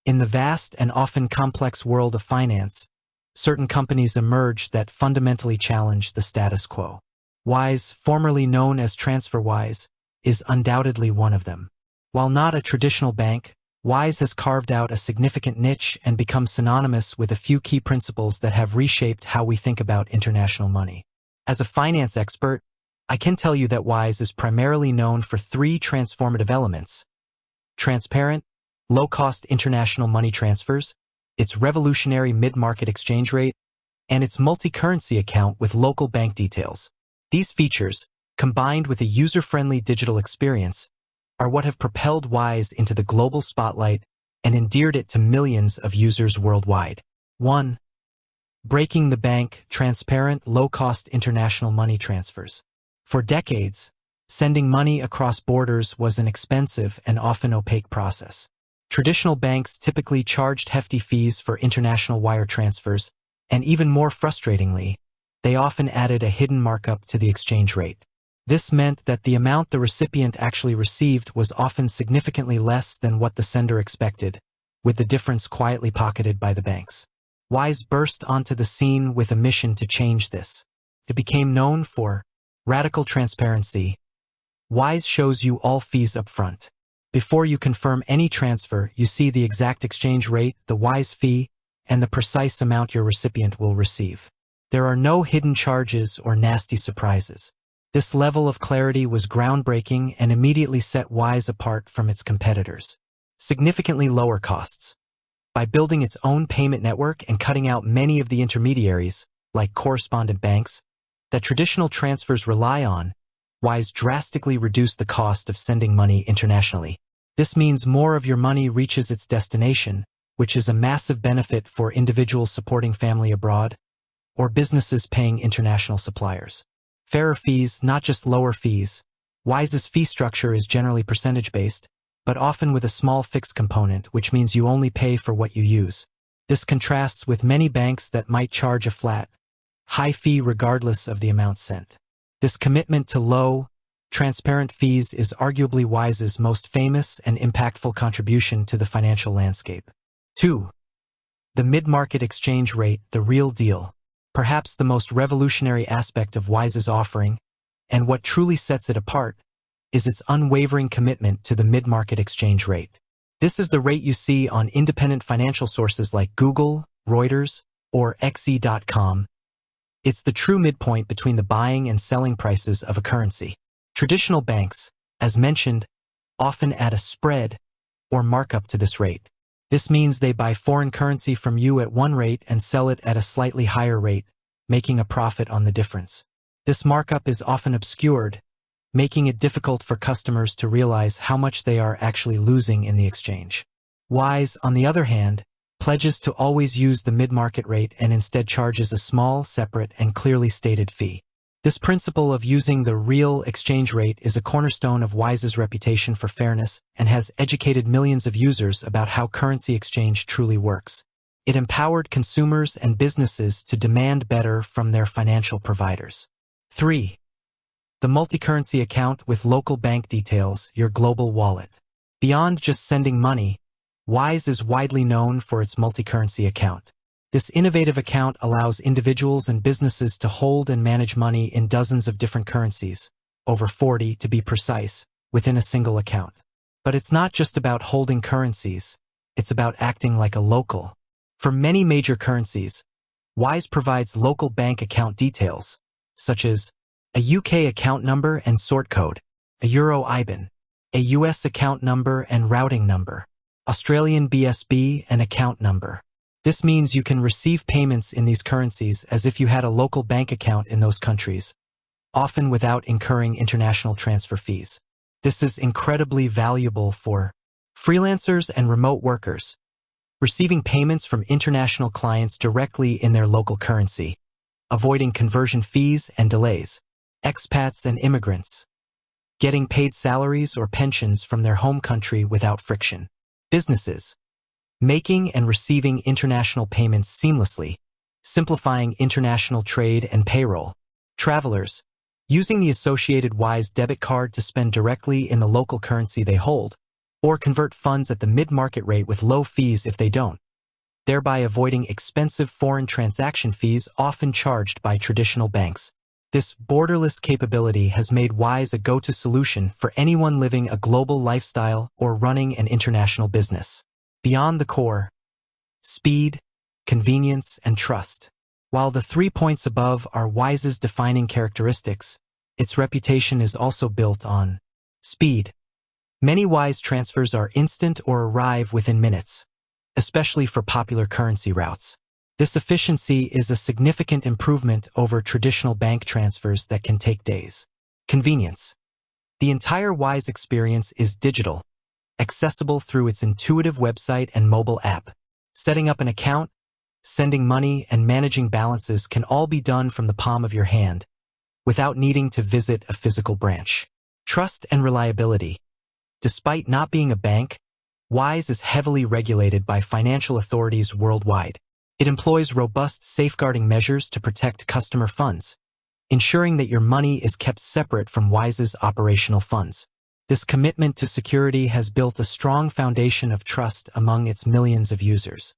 In the vast and often complex world of finance, certain companies emerge that fundamentally challenge the status quo. Wise, formerly known as TransferWise, is undoubtedly one of them. While not a traditional bank, Wise has carved out a significant niche and become synonymous with a few key principles that have reshaped how we think about international money. As a finance expert, I can tell you that Wise is primarily known for three transformative elements: transparent, low-cost international money transfers, its revolutionary mid-market exchange rate, and its multi-currency account with local bank details. These features, combined with a user-friendly digital experience, are what have propelled Wise into the global spotlight and endeared it to millions of users worldwide. 1. Breaking the bank, transparent, low-cost international money transfers. For decades, sending money across borders was an expensive and often opaque process. Traditional banks typically charged hefty fees for international wire transfers, and even more frustratingly, they often added a hidden markup to the exchange rate. This meant that the amount the recipient actually received was often significantly less than what the sender expected, with the difference quietly pocketed by the banks. Wise burst onto the scene with a mission to change this. It became known for radical transparency. Wise shows you all fees up front. Before you confirm any transfer, you see the exact exchange rate, the Wise fee, and the precise amount your recipient will receive. There are no hidden charges or nasty surprises. This level of clarity was groundbreaking and immediately set Wise apart from its competitors. Significantly lower costs. By building its own payment network and cutting out many of the intermediaries, like correspondent banks, that traditional transfers rely on, Wise drastically reduced the cost of sending money internationally. This means more of your money reaches its destination, which is a massive benefit for individuals supporting family abroad or businesses paying international suppliers. Fairer fees, not just lower fees. Wise's fee structure is generally percentage-based, but often with a small fixed component, which means you only pay for what you use. This contrasts with many banks that might charge a flat, high fee regardless of the amount sent. This commitment to low, transparent fees is arguably Wise's most famous and impactful contribution to the financial landscape. 2. The mid-market exchange rate, the real deal. Perhaps the most revolutionary aspect of Wise's offering, and what truly sets it apart, is its unwavering commitment to the mid-market exchange rate. This is the rate you see on independent financial sources like Google, Reuters, or xe.com. It's the true midpoint between the buying and selling prices of a currency. Traditional banks, as mentioned, often add a spread or markup to this rate. This means they buy foreign currency from you at one rate and sell it at a slightly higher rate, making a profit on the difference. This markup is often obscured, making it difficult for customers to realize how much they are actually losing in the exchange. Wise, on the other hand, pledges to always use the mid-market rate and instead charges a small, separate, and clearly stated fee. This principle of using the real exchange rate is a cornerstone of Wise's reputation for fairness and has educated millions of users about how currency exchange truly works. It empowered consumers and businesses to demand better from their financial providers. 3. The multi-currency account with local bank details, your global wallet. Beyond just sending money, Wise is widely known for its multi-currency account. This innovative account allows individuals and businesses to hold and manage money in dozens of different currencies, over 40 to be precise, within a single account. But it's not just about holding currencies, it's about acting like a local. For many major currencies, Wise provides local bank account details, such as a UK account number and sort code, a Euro IBAN, a US account number and routing number, Australian BSB and account number. This means you can receive payments in these currencies as if you had a local bank account in those countries, often without incurring international transfer fees. This is incredibly valuable for freelancers and remote workers, receiving payments from international clients directly in their local currency, avoiding conversion fees and delays, expats and immigrants, getting paid salaries or pensions from their home country without friction, businesses, making and receiving international payments seamlessly, simplifying international trade and payroll, travelers, using the associated Wise debit card to spend directly in the local currency they hold, or convert funds at the mid-market rate with low fees if they don't, thereby avoiding expensive foreign transaction fees often charged by traditional banks. This borderless capability has made Wise a go-to solution for anyone living a global lifestyle or running an international business. Beyond the core, speed, convenience, and trust. While the 3 points above are Wise's defining characteristics, its reputation is also built on speed. Many Wise transfers are instant or arrive within minutes, especially for popular currency routes. This efficiency is a significant improvement over traditional bank transfers that can take days. Convenience. The entire Wise experience is digital, accessible through its intuitive website and mobile app. Setting up an account, sending money, and managing balances can all be done from the palm of your hand, without needing to visit a physical branch. Trust and reliability. Despite not being a bank, Wise is heavily regulated by financial authorities worldwide. It employs robust safeguarding measures to protect customer funds, ensuring that your money is kept separate from Wise's operational funds. This commitment to security has built a strong foundation of trust among its millions of users.